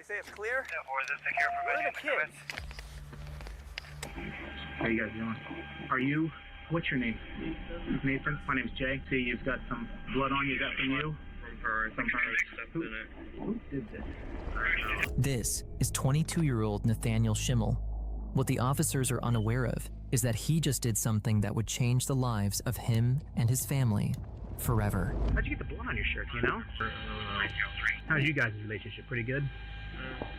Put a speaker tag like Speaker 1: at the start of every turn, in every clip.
Speaker 1: say it's clear?
Speaker 2: Yeah, or is it secure for
Speaker 1: Where are
Speaker 2: venues
Speaker 1: the
Speaker 2: to come in?
Speaker 1: kids?
Speaker 3: How you guys doing? Are you, what's your name? Nathan? My name's Jay. See, you've got some blood on you. Is that from you?
Speaker 2: From her.
Speaker 3: From her. Who did this?
Speaker 4: This is 22-year-old Nathaniel Schimmel. What the officers are unaware of is that he just did something that would change the lives of him and his family forever.
Speaker 3: How'd you get the blood on your shirt, do you know? How's you guys' relationship? Pretty good?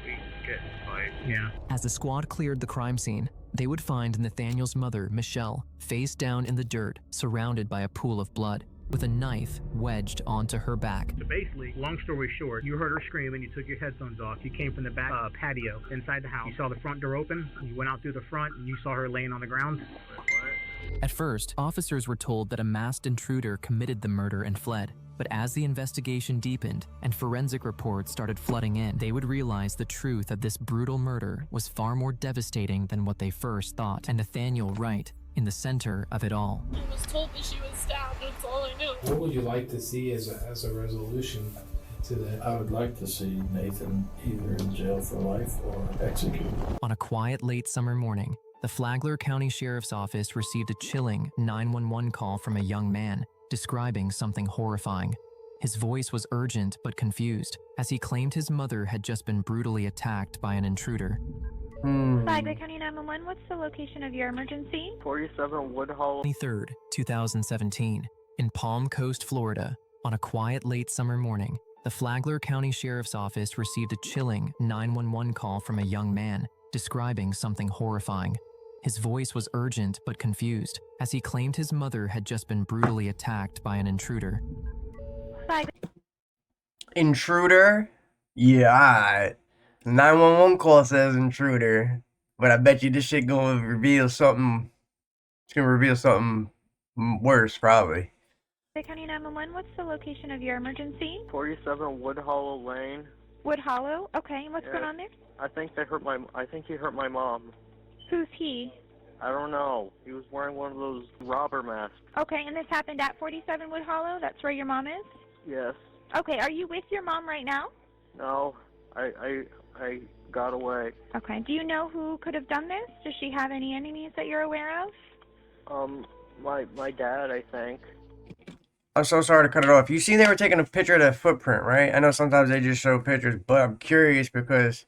Speaker 2: We get fight.
Speaker 3: Yeah.
Speaker 4: As the squad cleared the crime scene, they would find Nathaniel's mother, Michelle, face down in the dirt, surrounded by a pool of blood, with a knife wedged onto her back.
Speaker 3: So basically, long story short, you heard her scream and you took your headphones off. You came from the back patio inside the house. You saw the front door open. You went out through the front and you saw her laying on the ground.
Speaker 4: At first, officers were told that a masked intruder committed the murder and fled. But as the investigation deepened and forensic reports started flooding in, they would realize the truth of this brutal murder was far more devastating than what they first thought. And Nathaniel right in the center of it all.
Speaker 5: I was told that she was stabbed, that's all I knew.
Speaker 6: What would you like to see as a resolution to that?
Speaker 7: I would like to see Nathan either in jail for life or executed.
Speaker 4: On a quiet late summer morning, the Flagler County Sheriff's Office received a chilling 911 call from a young man describing something horrifying. His voice was urgent but confused, as he claimed his mother had just been brutally attacked by an intruder.
Speaker 8: Flagler County 911, what's the location of your emergency?
Speaker 2: 47 Woodhull.
Speaker 4: 23rd, 2017, in Palm Coast, Florida, on a quiet late summer morning, the Flagler County Sheriff's Office received a chilling 911 call from a young man describing something horrifying. His voice was urgent but confused, as he claimed his mother had just been brutally attacked by an intruder.
Speaker 9: Intruder? Yeah, alright. 911 call says intruder, but I bet you this shit gonna reveal something. It's gonna reveal something worse, probably.
Speaker 8: Flagler County 911, what's the location of your emergency?
Speaker 2: 47 Woodhull Lane.
Speaker 8: Wood Hollow? Okay, what's going on there?
Speaker 2: I think he hurt my mom.
Speaker 8: Who's he?
Speaker 2: I don't know. He was wearing one of those robber masks.
Speaker 8: Okay, and this happened at 47 Wood Hollow? That's where your mom is?
Speaker 2: Yes.
Speaker 8: Okay, are you with your mom right now?
Speaker 2: No. I got away.
Speaker 8: Okay, do you know who could have done this? Does she have any enemies that you're aware of?
Speaker 2: My dad, I think.
Speaker 9: I'm so sorry to cut it off. You seen they were taking a picture of that footprint, right? I know sometimes they just show pictures, but I'm curious because...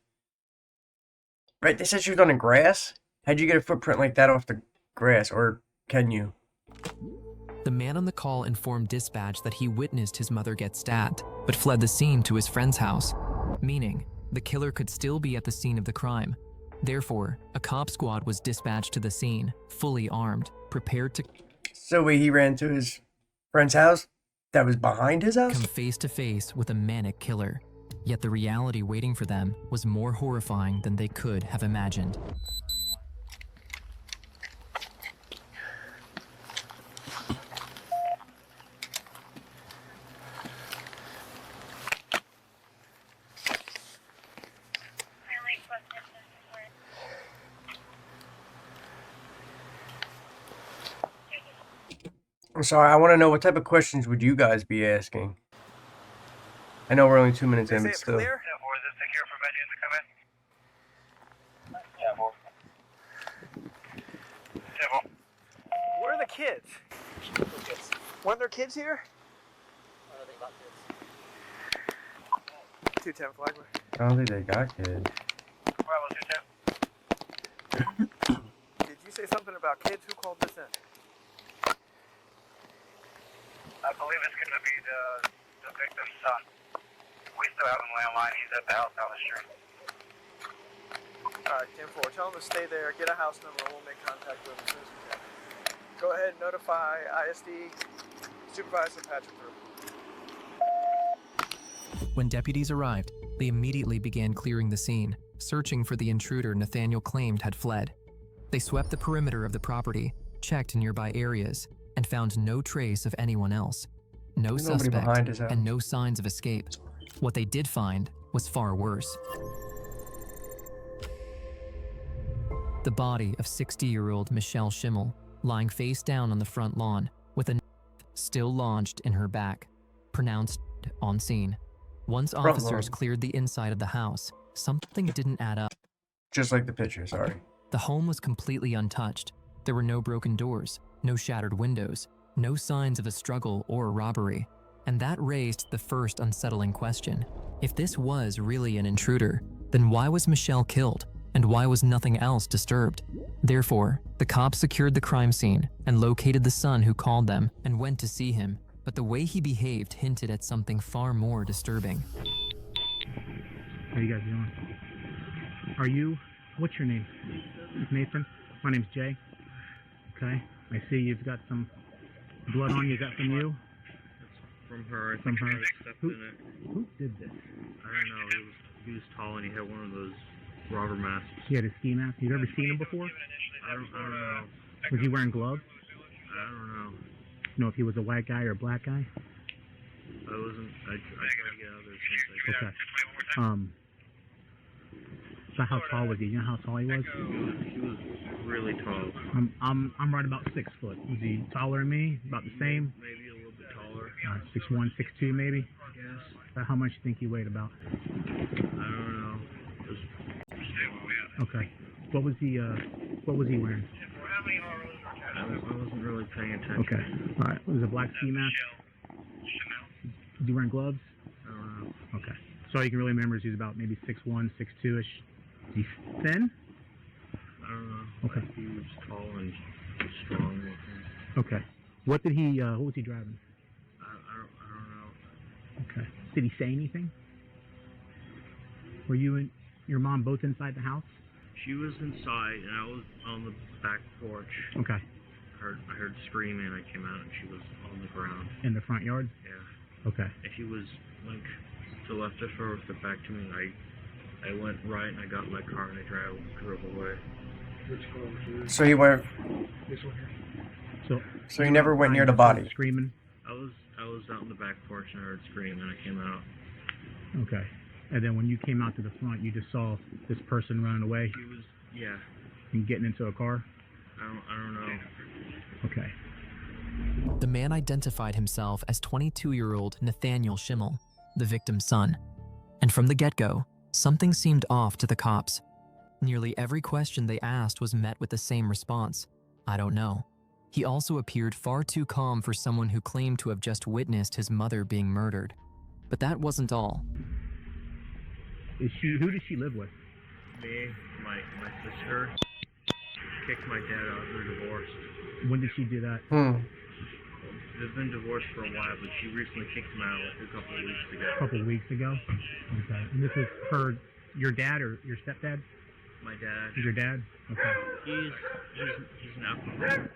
Speaker 9: Right, they said she was on the grass? How'd you get a footprint like that off the grass, or can you?
Speaker 4: The man on the call informed dispatch that he witnessed his mother get stabbed, but fled the scene to his friend's house, meaning the killer could still be at the scene of the crime. Therefore, a cop squad was dispatched to the scene, fully armed, prepared to...
Speaker 9: So wait, he ran to his friend's house that was behind his house?
Speaker 4: Come face to face with a manic killer. Yet the reality waiting for them was more horrifying than they could have imagined.
Speaker 9: I'm sorry, I want to know what type of questions would you guys be asking? I know we're only 2 minutes in, but still.
Speaker 2: Yeah, or is it secure for venues to come in? Yeah,
Speaker 1: Where are the kids? Weren't there kids here? 210 Flagler.
Speaker 9: I don't think they got kids.
Speaker 2: Bravo 210.
Speaker 1: Did you say something about kids? Who called this in?
Speaker 2: I believe it's going to be the victim's son. We still have him landline. He's at the house down the street.
Speaker 1: Alright, 10-4. Tell them to stay there, get a house number, and we'll make contact with them as soon as we can. Go ahead and notify ISD, Supervisor Patrick Group.
Speaker 4: When deputies arrived, they immediately began clearing the scene, searching for the intruder Nathaniel claimed had fled. They swept the perimeter of the property, checked nearby areas, and found no trace of anyone else. No suspect, and no signs of escape. What they did find was far worse. The body of 60-year-old Michelle Schimmel, lying face down on the front lawn, with a knife still lodged in her back, pronounced on scene. Once officers cleared the inside of the house, something didn't add up.
Speaker 9: Just like the picture, sorry.
Speaker 4: The home was completely untouched. There were no broken doors, no shattered windows, no signs of a struggle or a robbery. And that raised the first unsettling question. If this was really an intruder, then why was Michelle killed? And why was nothing else disturbed? Therefore, the cops secured the crime scene and located the son who called them and went to see him. But the way he behaved hinted at something far more disturbing.
Speaker 3: How you guys doing? Are you, what's your name? Nathan? My name's Jay. Okay. I see you've got some blood on you. Is that from you?
Speaker 10: From her. I
Speaker 3: From
Speaker 10: think
Speaker 3: her.
Speaker 10: she stepped in it.
Speaker 3: Who did this?
Speaker 10: I don't know. He was tall and he had one of those robber masks.
Speaker 3: He had a ski mask. You've ever seen him before?
Speaker 10: I don't know.
Speaker 3: Was he wearing gloves?
Speaker 10: I don't know.
Speaker 3: You know if he was a white guy or a black guy?
Speaker 10: I wasn't. I tried to get out of there since I.
Speaker 3: Okay. So how tall was he? You know how tall he was?
Speaker 10: He was really tall.
Speaker 3: I'm right about 6 foot. Was he taller than me? About the same?
Speaker 10: Maybe a little bit taller.
Speaker 3: 6'1", 6'2", maybe.
Speaker 10: Yes.
Speaker 3: How much do you think he weighed about?
Speaker 10: I don't know. Just
Speaker 3: Okay. What was he wearing?
Speaker 10: I wasn't really paying attention.
Speaker 3: Okay. All right. Was it a black ski mask? Was he wearing gloves?
Speaker 10: I don't know.
Speaker 3: Okay. So all you can really remember is he was about maybe 6'1", 6'2"-ish. Is he thin?
Speaker 10: I don't know.
Speaker 3: Okay.
Speaker 10: He was tall and strong looking.
Speaker 3: Okay. What was he driving?
Speaker 10: I don't know.
Speaker 3: Okay. Did he say anything? Were you and your mom both inside the house?
Speaker 10: She was inside and I was on the back porch.
Speaker 3: Okay.
Speaker 10: I heard screaming and I came out and she was on the ground.
Speaker 3: In the front yard?
Speaker 10: Yeah.
Speaker 3: Okay.
Speaker 10: And she was like to the left of her with the back to me. I went right and I got in my car and I drove away.
Speaker 9: So he went. So he never went near the body.
Speaker 3: Screaming.
Speaker 10: I was out in the back porch and I heard screaming and I came out.
Speaker 3: Okay. And then when you came out to the front, you just saw this person running away.
Speaker 10: She was, yeah.
Speaker 3: And getting into a car.
Speaker 10: I don't know.
Speaker 3: Okay.
Speaker 4: The man identified himself as 22-year-old Nathaniel Schimmel, the victim's son. And from the get-go, something seemed off to the cops. Nearly every question they asked was met with the same response: I don't know. He also appeared far too calm for someone who claimed to have just witnessed his mother being murdered. But that wasn't all.
Speaker 3: Who does she live with?
Speaker 10: Me, my sister, kicked my dad out. They're divorced.
Speaker 3: When did she do that?
Speaker 10: They've been divorced for a while, but she recently kicked him out a couple of weeks ago.
Speaker 3: A couple of weeks ago? Okay. And this is your dad or your stepdad?
Speaker 10: My dad.
Speaker 3: Your dad? Okay.
Speaker 10: He's an alcoholic.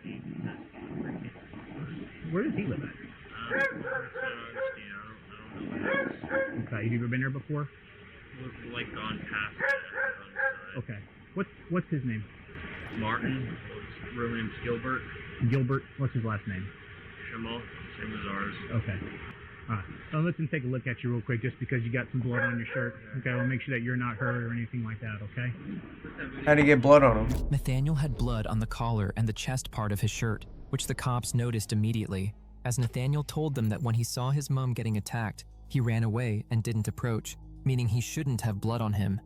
Speaker 3: Where does he live at?
Speaker 10: I don't know.
Speaker 3: Okay. You ever been there before?
Speaker 10: We've like gone past it.
Speaker 3: Okay. What's his name?
Speaker 10: Martin. His real name's Gilbert.
Speaker 3: Gilbert. What's his last name?
Speaker 10: Schimmel. Same as ours.
Speaker 3: Okay. All right. So let's take a look at you real quick, just because you got some blood on your shirt. Okay. We'll make sure that you're not hurt or anything like that. Okay.
Speaker 9: How'd he get blood on him?
Speaker 4: Nathaniel had blood on the collar and the chest part of his shirt, which the cops noticed immediately, as Nathaniel told them that when he saw his mom getting attacked, he ran away and didn't approach, meaning he shouldn't have blood on him.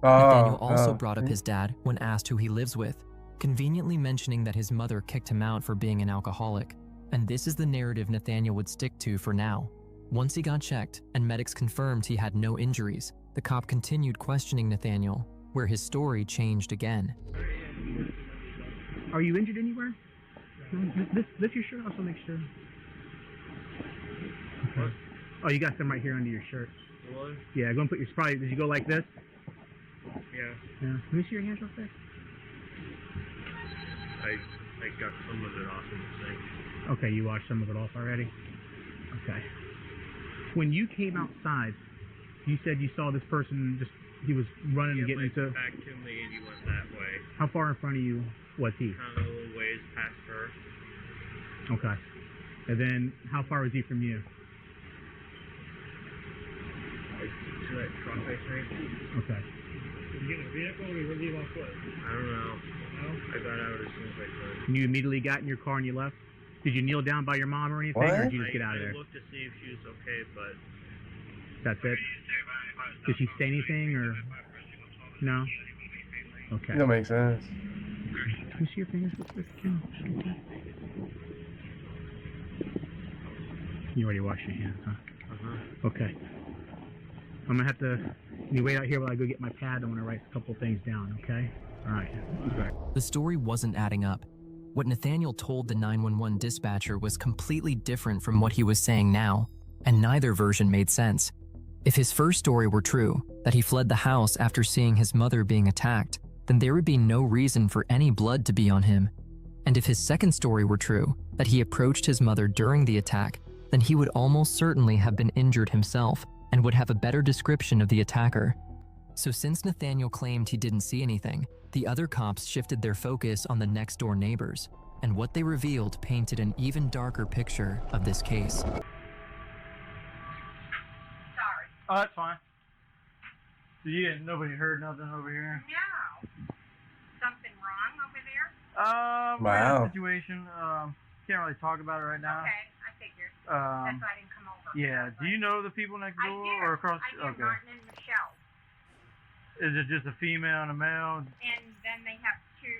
Speaker 4: Nathaniel also brought up his dad when asked who he lives with, conveniently mentioning that his mother kicked him out for being an alcoholic. And this is the narrative Nathaniel would stick to for now. Once he got checked and medics confirmed he had no injuries, the cop continued questioning Nathaniel, where his story changed again.
Speaker 3: Are you injured anywhere? Lift your shirt off so make sure. Okay. Oh, you got some right here under your shirt.
Speaker 10: What?
Speaker 3: Yeah, go and put your probably. Did you go like this?
Speaker 10: Yeah.
Speaker 3: Yeah. Let me see your hands real quick.
Speaker 10: I got some of it off in the sink.
Speaker 3: Okay, you washed some of it off already? Okay. When you came outside, you said you saw this person he was running and getting into...
Speaker 10: back to me and he went that way.
Speaker 3: How far in front of you was he?
Speaker 10: Kind of a little ways past her.
Speaker 3: Okay. And then, how far was he from you?
Speaker 10: To that truck, I think.
Speaker 3: Okay.
Speaker 10: Did you get in a vehicle or did you leave on foot? I don't know. No? I got out as soon as I could.
Speaker 3: And you immediately got in your car and you left? Did you kneel down by your mom or anything, or did you just get out of there?
Speaker 10: I looked to see if she was okay, but...
Speaker 3: That's it? Did she say anything, or...? No? Okay.
Speaker 9: That makes sense.
Speaker 3: Can you see your fingers real quick, Kim? You already washed your hands, huh? Okay. I'm gonna have to. You wait out here while I go get my pad. I want to write a couple things down, okay? All right.
Speaker 4: The story wasn't adding up. What Nathaniel told the 911 dispatcher was completely different from what he was saying now, and neither version made sense. If his first story were true, that he fled the house after seeing his mother being attacked, then there would be no reason for any blood to be on him. And if his second story were true, that he approached his mother during the attack, then he would almost certainly have been injured himself and would have a better description of the attacker. So since Nathaniel claimed he didn't see anything, the other cops shifted their focus on the next door neighbors, and what they revealed painted an even darker picture of this case.
Speaker 5: Sorry.
Speaker 3: Oh, that's fine. So nobody heard nothing over here?
Speaker 5: No. Something wrong over there?
Speaker 3: We had
Speaker 9: Wow.
Speaker 3: a situation. Can't really talk about it right now.
Speaker 5: Okay, I figured. That's why I didn't come over.
Speaker 3: Yeah. Do you know the people next
Speaker 5: I
Speaker 3: door
Speaker 5: do.
Speaker 3: or across?
Speaker 5: I do,
Speaker 3: Okay.
Speaker 5: Martin and Michelle.
Speaker 3: Is it just a female and a male?
Speaker 5: And then they have two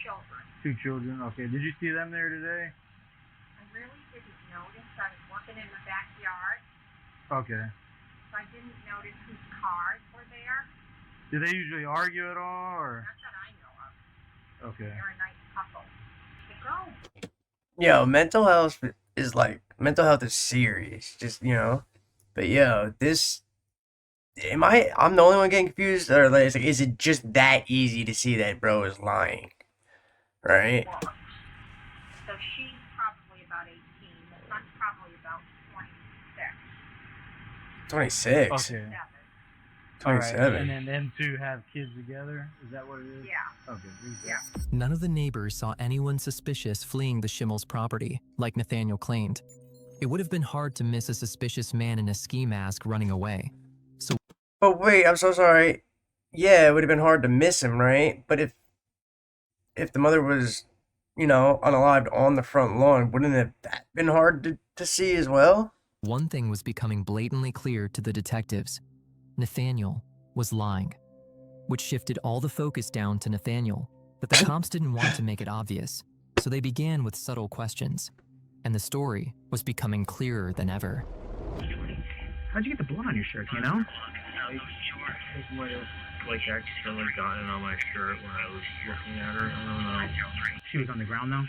Speaker 5: children.
Speaker 3: Two children. Okay. Did you see them there today?
Speaker 5: I really didn't notice. I was working in the backyard,
Speaker 3: Okay.
Speaker 5: so I didn't notice whose cars were there.
Speaker 3: Do they usually argue at all, or?
Speaker 5: Not that I know of.
Speaker 3: Okay.
Speaker 5: They're a nice couple. To go.
Speaker 9: Yo, mental health is serious. Just, But yo, I'm the only one getting confused, or like, is it just that easy to see that bro is lying? Right?
Speaker 5: So she's probably about 18. The son's probably about 26.
Speaker 9: 26.
Speaker 3: Okay.
Speaker 9: 27.
Speaker 3: All right. And then them two have kids together? Is that what it is?
Speaker 5: Yeah.
Speaker 3: Okay.
Speaker 5: Yeah.
Speaker 4: None of the neighbors saw anyone suspicious fleeing the Schimmel's property, like Nathaniel claimed. It would have been hard to miss a suspicious man in a ski mask running away. So,
Speaker 9: But wait, I'm so sorry. Yeah, it would have been hard to miss him, right? But if the mother was, unalived on the front lawn, wouldn't it have been hard to see as well?
Speaker 4: one thing was becoming blatantly clear to the detectives. Nathaniel was lying, which shifted all the focus down to Nathaniel. But the cops didn't want to make it obvious, so they began with subtle questions, and the story was becoming clearer than ever.
Speaker 3: How'd you get the blood on your shirt, you know?
Speaker 10: It might have accidentally gotten on my shirt when I was looking at her. I don't know.
Speaker 3: She was on the ground, though?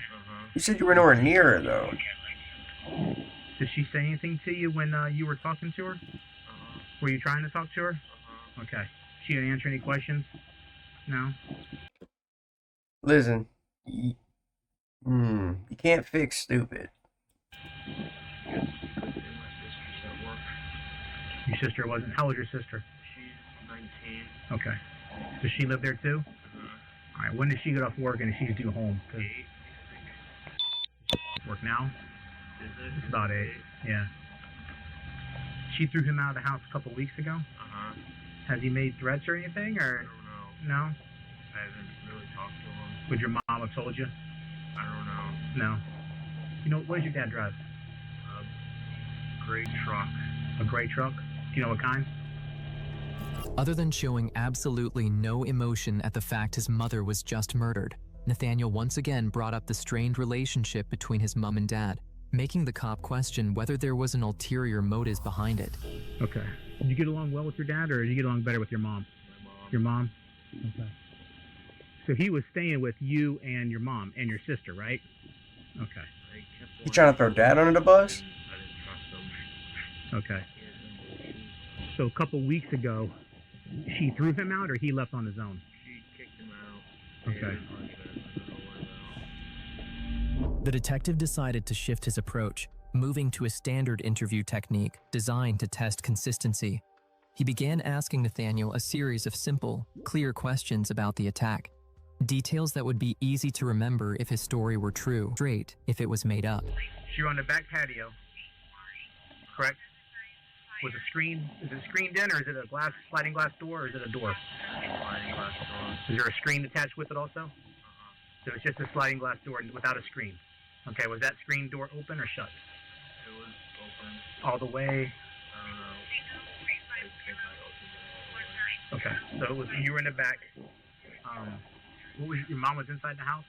Speaker 9: You said you were nowhere near her, though.
Speaker 3: Did she say anything to you when you were talking to her? Were you trying to talk to her? Okay. She didn't answer any questions? No?
Speaker 9: Listen, you can't fix stupid.
Speaker 3: Your sister wasn't. How old is your sister?
Speaker 10: She's 19.
Speaker 3: Okay. Does she live there too? All right. When does she get off work and is she due home? 'Cause work now? It's about 8. Yeah. She threw him out of the house a couple weeks ago. Has he made threats or anything, or?
Speaker 10: I don't know.
Speaker 3: No.
Speaker 10: I haven't really talked to him.
Speaker 3: Would your mom have told you?
Speaker 10: I don't know.
Speaker 3: No. You know, what does your dad drive?
Speaker 10: A gray truck.
Speaker 3: A gray truck? Do you know what kind?
Speaker 4: Other than showing absolutely no emotion at the fact his mother was just murdered, Nathaniel once again brought up the strained relationship between his mom and dad, making the cop question whether there was an ulterior motive behind it.
Speaker 3: Okay. Did you get along well with your dad, or did you get along better with your mom?
Speaker 10: My mom.
Speaker 3: Your mom? Okay. So he was staying with you and your mom and your sister, right? Okay.
Speaker 10: I kept
Speaker 9: You trying to throw dad under the bus?
Speaker 10: I didn't trust him.
Speaker 3: Okay. So a couple weeks ago, she threw him out, or he left on his own?
Speaker 10: She kicked him out.
Speaker 3: Okay.
Speaker 4: The detective decided to shift his approach, moving to a standard interview technique designed to test consistency. He began asking Nathaniel a series of simple, clear questions about the attack, details that would be easy to remember if his story were true, straight if it was made up.
Speaker 3: You're on the back patio, correct? With a screen, is it screened in, or is it a sliding glass door, or is it a door?
Speaker 10: Sliding glass door.
Speaker 3: Is there a screen attached with it also? So it's just a sliding glass door without a screen. Okay, was that screen door open or shut?
Speaker 10: It was open.
Speaker 3: All the way?
Speaker 10: I don't know. I think I opened it all the way.
Speaker 3: Okay, so it was, you were in the back. What was your mom was inside the house?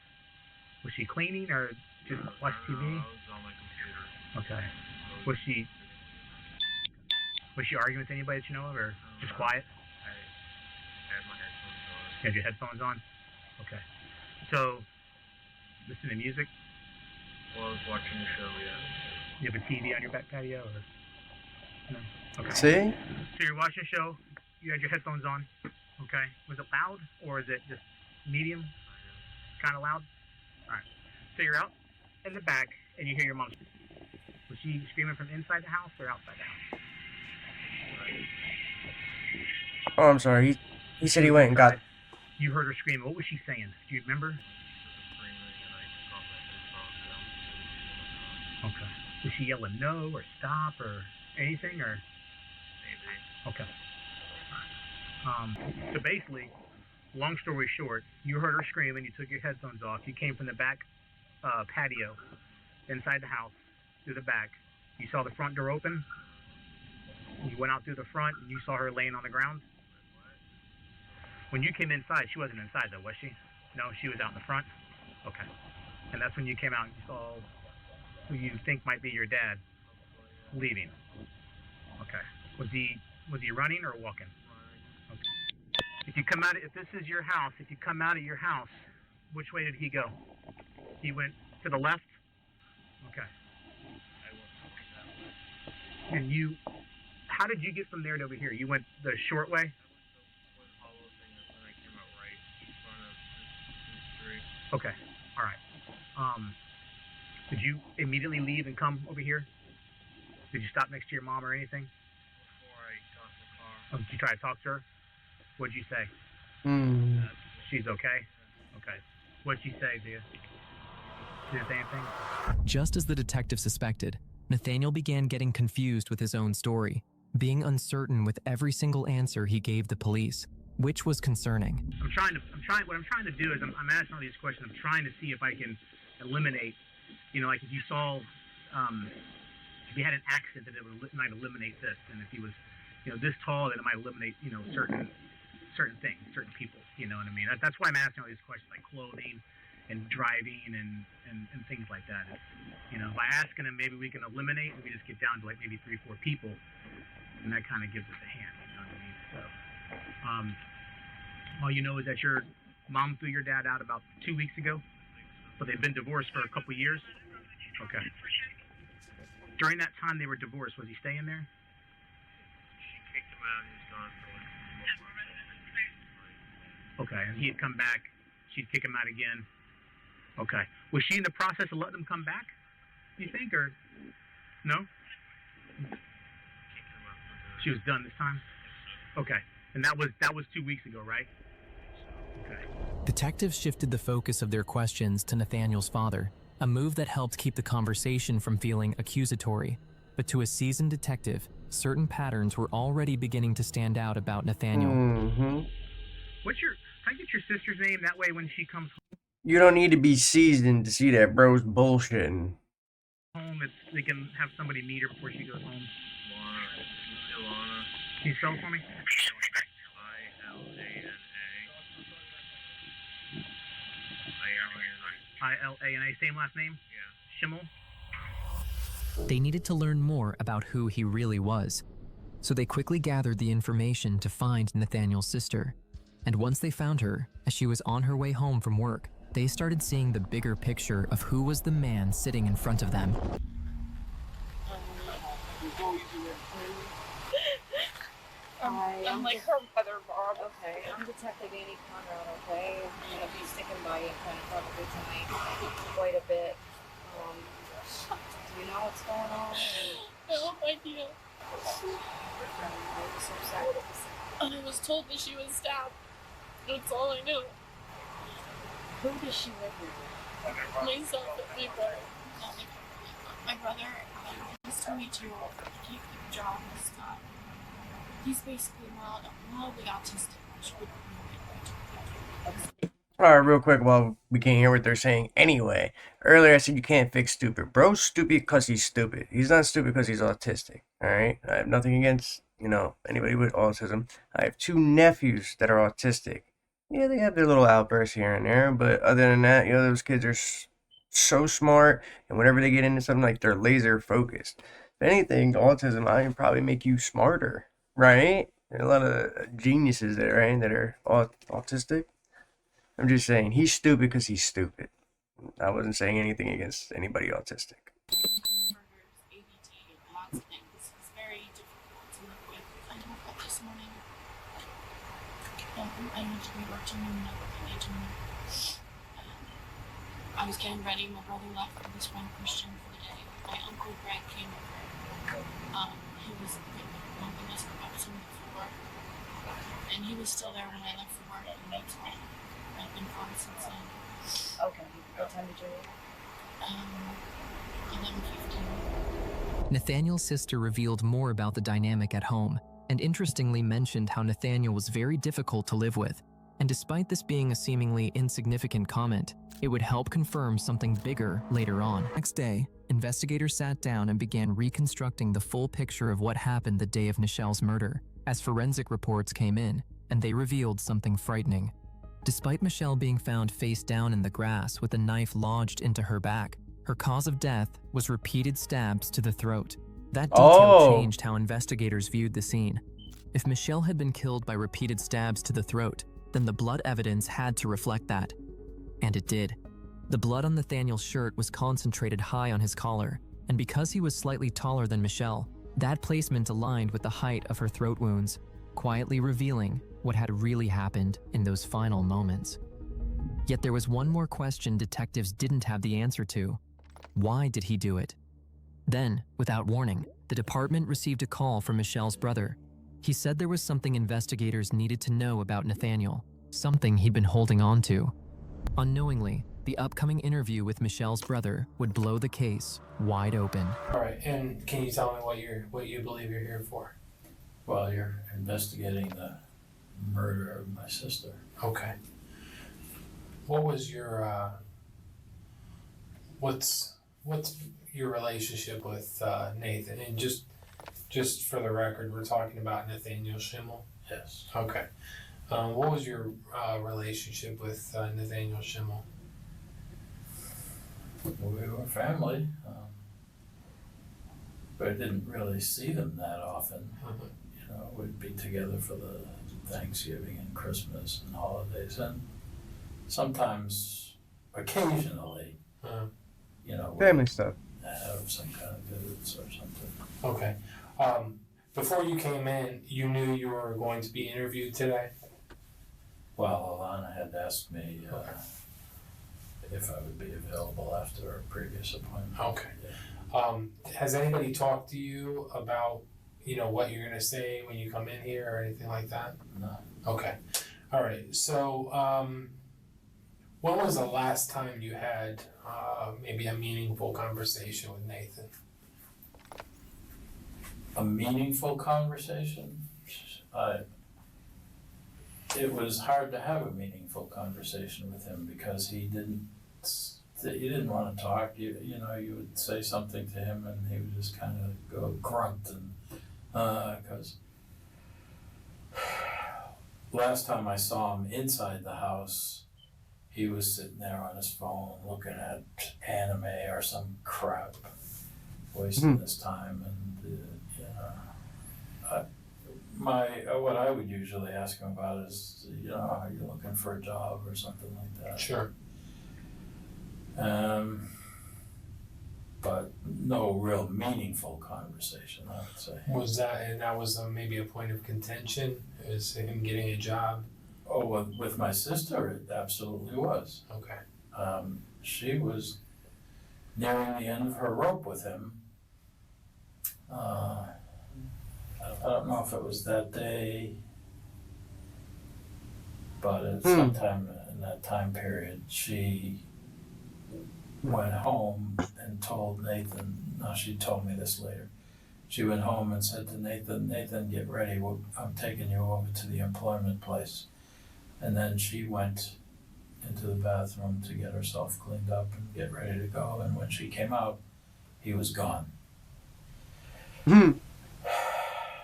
Speaker 3: Was she cleaning or just watching TV?
Speaker 10: I was on my computer.
Speaker 3: Okay. Was she arguing with anybody that you know of, or just quiet?
Speaker 10: I had my headphones on.
Speaker 3: You had your headphones on? Okay. So, listen to music?
Speaker 10: Well, I was watching the show, yeah.
Speaker 3: You have a TV on your back patio, or no? Okay.
Speaker 9: See?
Speaker 3: So you're watching a show. You had your headphones on. Okay. Was it loud, or is it just medium? Kind of loud. All right. So you're out in the back, and you hear your mom. Was she screaming from inside the house or outside the house?
Speaker 9: Oh, I'm sorry. He said he went and got.
Speaker 3: You heard her screaming. What was she saying? Do you remember? Okay. Was she yelling no or stop or anything or? Okay. So basically, long story short, you heard her screaming. You took your headphones off. You came from the back patio, inside the house, through the back. You saw the front door open. You went out through the front and you saw her laying on the ground. When you came inside, she wasn't inside though, was she? No, she was out in the front. Okay. And that's when you came out and you saw who you think might be your dad leaving. Okay. Was he running or walking? Okay. If this is your house, if you come out of your house, which way did he go? He went to the left? Okay. And how did you get from there to over here? You went the short way? Okay. All right. Did you immediately leave and come over here? Did you stop next to your mom or anything?
Speaker 10: Before I got in the car.
Speaker 3: Oh, did you try to talk to her? What'd you say? She's okay? Okay. What'd she say to you? She didn't say anything?
Speaker 4: Just as the detective suspected, Nathaniel began getting confused with his own story, being uncertain with every single answer he gave the police, which was concerning.
Speaker 3: What I'm trying to do is I'm asking all these questions. I'm trying to see if I can eliminate, like if you saw, if he had an accent, that it might eliminate this, and if he was, this tall, then it might eliminate, certain things, certain people. You know what I mean? That's why I'm asking all these questions, like clothing and driving and things like that. By asking him, maybe we can eliminate, and we just get down to like maybe 3 or 4 people, and that kind of gives us a hand. You know what I mean? So, all you know is that your mom threw your dad out about 2 weeks ago, but they've been divorced for a couple years. Okay. During that time they were divorced, was he staying there?
Speaker 10: She kicked him out and he's gone for like 4 months.
Speaker 3: Okay, and he had come back. She'd kick him out again. Okay. Was she in the process of letting him come back, do you think, or no? She was done this time? Okay. And that was 2 weeks ago, right? Okay.
Speaker 4: Detectives shifted the focus of their questions to Nathaniel's father, a move that helped keep the conversation from feeling accusatory. But to a seasoned detective, certain patterns were already beginning to stand out about Nathaniel.
Speaker 9: Mm-hmm.
Speaker 3: Can I get your sister's name? That way when she comes
Speaker 9: You don't need to be seasoned to see that bro's bullshitting.
Speaker 3: home, they can have somebody meet her before she goes home.
Speaker 10: Ilana.
Speaker 3: Can you spell it for me? I-L-A-N-A, same last name?
Speaker 10: Yeah.
Speaker 3: Schimmel?
Speaker 4: They needed to learn more about who he really was, so they quickly gathered the information to find Nathaniel's sister. And once they found her, as she was on her way home from work, they started seeing the bigger picture of who was the man sitting in front of them.
Speaker 5: I'm like her brother, Bob. Okay, I'm Detective Annie Conrad, okay? I'm gonna be sticking by you kind of probably tonight quite a bit. Do you know what's going on?
Speaker 11: I have no idea.
Speaker 5: I was so sad.
Speaker 11: And I was told that she was stabbed. That's all I know.
Speaker 5: Who does she live with?
Speaker 11: Myself and my brother. My brother, he's 22, he keep the job and stuff. He's basically mildly autistic, which would
Speaker 9: Alright, real quick while we can't hear what they're saying. Anyway, earlier I said you can't fix stupid. Bro's stupid because he's stupid. He's not stupid because he's autistic. Alright? I have nothing against you know, anybody with autism. I have 2 nephews that are autistic. Yeah, they have their little outbursts here and there, but other than that, you know, those kids are so smart, and whenever they get into something, like, they're laser focused. If anything, autism, I can probably make you smarter, right? There are a lot of geniuses there, right, that are autistic. I'm just saying, he's stupid because he's stupid. I wasn't saying anything against anybody autistic.
Speaker 11: ADD, lots of things. It's very difficult to live with. I woke up this morning. I need to be watching Interrogation. I was getting ready. My brother left with his friend Christian for the day. My uncle Greg came over. He was helping us about some of the floor, and he was still there when I left for work. And I've been gone since then.
Speaker 5: Okay. What time did you leave?
Speaker 11: 11:15.
Speaker 4: Nathaniel's sister revealed more about the dynamic at home, and interestingly mentioned how Nathaniel was very difficult to live with. And despite this being a seemingly insignificant comment, it would help confirm something bigger later on. Next day, investigators sat down and began reconstructing the full picture of what happened the day of Nichelle's murder, as forensic reports came in, and they revealed something frightening. Despite Michelle being found face down in the grass with a knife lodged into her back, her cause of death was repeated stabs to the throat. That detail changed how investigators viewed the scene. If Michelle had been killed by repeated stabs to the throat, then the blood evidence had to reflect that. And it did. The blood on Nathaniel's shirt was concentrated high on his collar, and because he was slightly taller than Michelle, that placement aligned with the height of her throat wounds, quietly revealing what had really happened in those final moments. Yet there was one more question detectives didn't have the answer to. Why did he do it? Then, without warning, the department received a call from Michelle's brother. He said there was something investigators needed to know about Nathaniel, something he'd been holding on to. Unknowingly, the upcoming interview with Michelle's brother would blow the case wide open.
Speaker 6: All right, and can you tell me what you believe you're here for?
Speaker 7: Well, you're investigating the murder of my sister.
Speaker 6: Okay. What was your what's your relationship with Nathan? And just for the record, we're talking about Nathaniel Schimmel.
Speaker 7: Yes.
Speaker 6: Okay. What was your relationship with Nathaniel Schimmel?
Speaker 7: Well, we were family, but I didn't really see them that often.
Speaker 6: Mm-hmm.
Speaker 7: You know, we'd be together for the Thanksgiving and Christmas and holidays, and sometimes, occasionally, you know,
Speaker 9: family stuff.
Speaker 7: Have some kind of visits or something.
Speaker 6: Okay. Before you came in, you knew you were going to be interviewed today?
Speaker 7: Well, Alana had asked me if I would be available after our previous appointment.
Speaker 6: Okay.
Speaker 7: Yeah.
Speaker 6: Has anybody talked to you about, you know, what you're going to say when you come in here or anything like that?
Speaker 7: No.
Speaker 6: Okay. All right. So, when was the last time you had maybe a meaningful conversation with Nathan?
Speaker 7: A meaningful conversation? It was hard to have a meaningful conversation with him because he didn't want to talk. You know, you would say something to him and he would just kind of go grunt, and because last time I saw him inside the house, he was sitting there on his phone looking at anime or some crap, wasting his time. And what I would usually ask him about is, you know, are you looking for a job or something like that?
Speaker 6: Sure.
Speaker 7: But no real meaningful conversation, I would say.
Speaker 6: Was that maybe a point of contention? Is him getting a job?
Speaker 7: Oh, with my sister, it absolutely was.
Speaker 6: Okay.
Speaker 7: She was nearing the end of her rope with him. I don't know if it was that day, but at sometime in that time period, she went home and told Nathan, no, she told me this later. She went home and said to Nathan, get ready, I'm taking you over to the employment place. And then she went into the bathroom to get herself cleaned up and get ready to go. And when she came out, he was gone.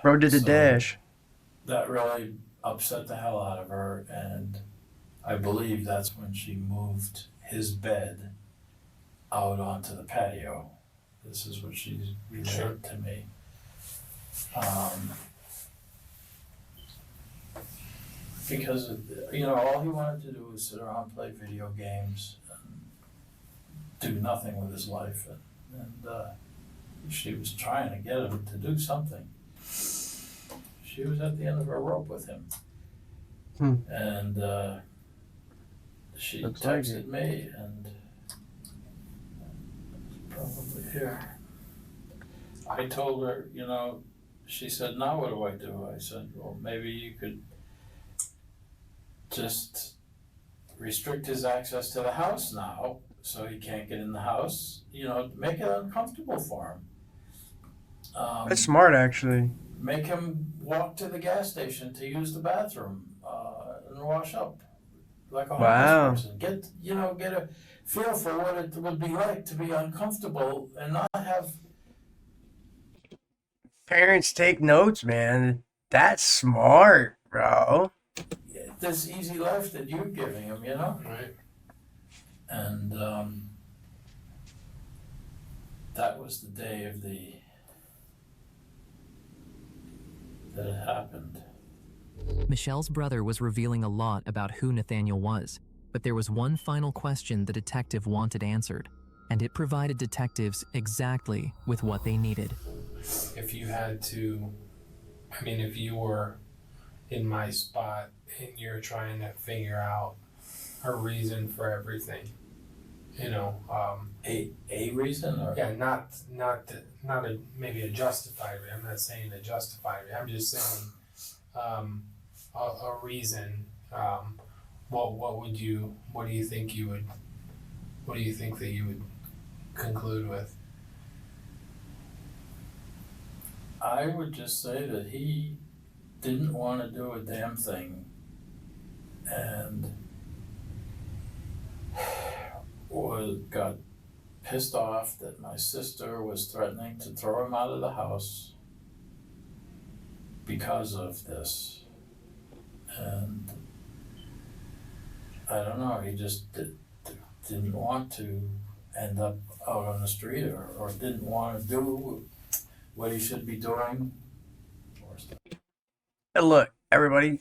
Speaker 9: Bro did the
Speaker 7: So
Speaker 9: dash.
Speaker 7: that really upset the hell out of her, and I believe that's when she moved his bed out onto the patio. This is what she's relayed to me. Because, all he wanted to do was sit around, play video games, and do nothing with his life. And she was trying to get him to do something. She was at the end of her rope with him. And she
Speaker 9: Looks
Speaker 7: texted me, and probably here. I told her, she said, now what do I do? I said, well, maybe you could just restrict his access to the house now, so he can't get in the house. Make it uncomfortable for him.
Speaker 9: That's smart, actually.
Speaker 7: Make him walk to the gas station to use the bathroom and wash up like a homeless person. Get a feel for what it would be like to be uncomfortable and not have.
Speaker 9: Parents take notes, man. That's smart, bro.
Speaker 7: This easy life that you're giving him,
Speaker 6: Right.
Speaker 7: And that was the day that it happened.
Speaker 4: Michelle's brother was revealing a lot about who Nathaniel was, but there was one final question the detective wanted answered, and it provided detectives exactly with what they needed.
Speaker 6: If you had to, if you were in my spot and you're trying to figure out a reason for everything,
Speaker 7: a reason, or
Speaker 6: not maybe a justified reason. I'm not saying a justified reason. I'm just saying a reason. What do you think that you would conclude with?
Speaker 7: I would just say that he didn't want to do a damn thing, and got pissed off that my sister was threatening to throw him out of the house because of this. And I don't know, he just didn't want to end up out on the street, or didn't want to do what he should be doing.
Speaker 9: And look, everybody,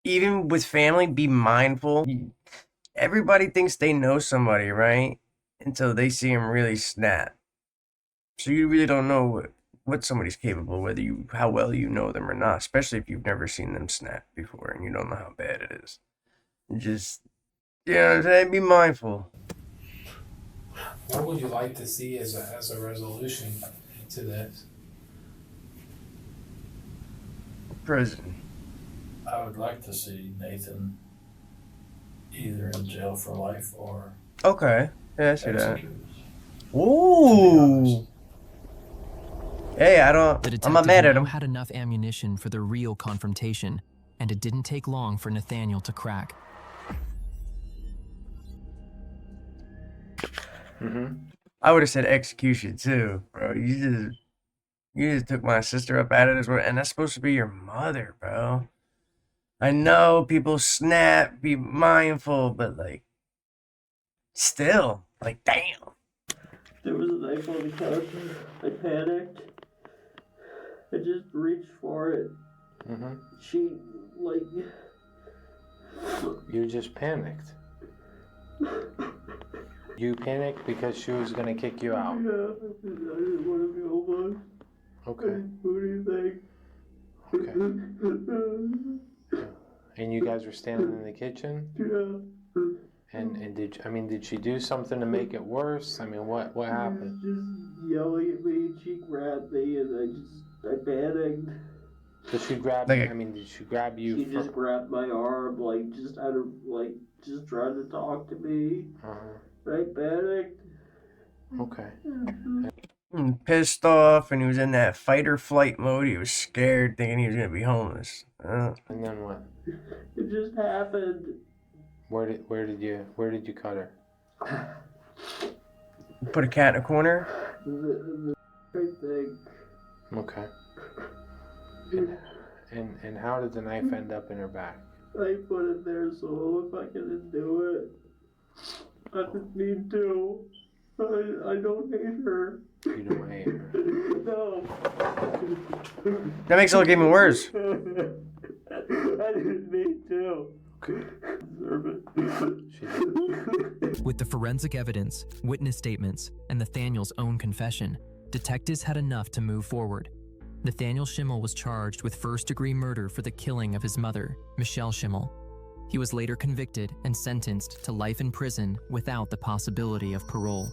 Speaker 9: even with family, be mindful. Everybody thinks they know somebody, right? Until they see him really snap. So you really don't know what somebody's capable, how well you know them or not, especially if you've never seen them snap before and you don't know how bad it is. Just, be mindful.
Speaker 6: What would you like to see as a resolution to this?
Speaker 9: Prison.
Speaker 7: I would like to see Nathan either in jail for life or
Speaker 9: Okay. Yeah, I see that.
Speaker 7: executed.
Speaker 9: Ooh. Hey, I'm not mad at him.
Speaker 4: Had enough ammunition for the real confrontation, and it didn't take long for Nathaniel to crack.
Speaker 9: I would have said execution too, bro. You just took my sister up at it as well, and that's supposed to be your mother, bro. I know people snap, be mindful, but still, damn.
Speaker 1: There was a knife on the couch. I panicked. I just reached for it. She,
Speaker 12: You just panicked. You panicked because she was gonna kick you out.
Speaker 1: Yeah, I didn't want to be homeless.
Speaker 12: Okay.
Speaker 1: What do you think?
Speaker 12: Okay. And you guys were standing in the kitchen?
Speaker 1: Yeah.
Speaker 12: And did she do something to make it worse? What happened?
Speaker 1: She was just yelling at me. She grabbed me, and I panicked.
Speaker 12: Did she grab? Did she grab you?
Speaker 1: She just grabbed my arm, just out of just trying to talk to me. I panicked.
Speaker 12: Okay.
Speaker 9: Pissed off, and he was in that fight or flight mode. He was scared, thinking he was gonna be homeless.
Speaker 12: And then what?
Speaker 1: It just happened.
Speaker 12: Where did you cut her?
Speaker 9: Put a cat in a corner.
Speaker 1: The thing.
Speaker 12: Okay. And how did the knife end up in her back?
Speaker 13: I put it there so if I can do it, I didn't need to. I don't hate her.
Speaker 12: You don't hate her.
Speaker 13: No.
Speaker 9: That makes it look even worse.
Speaker 13: I didn't need to. Deserve it.
Speaker 4: With the forensic evidence, witness statements, and Nathaniel's own confession, detectives had enough to move forward. Nathaniel Schimmel was charged with first-degree murder for the killing of his mother, Michelle Schimmel. He was later convicted and sentenced to life in prison without the possibility of parole.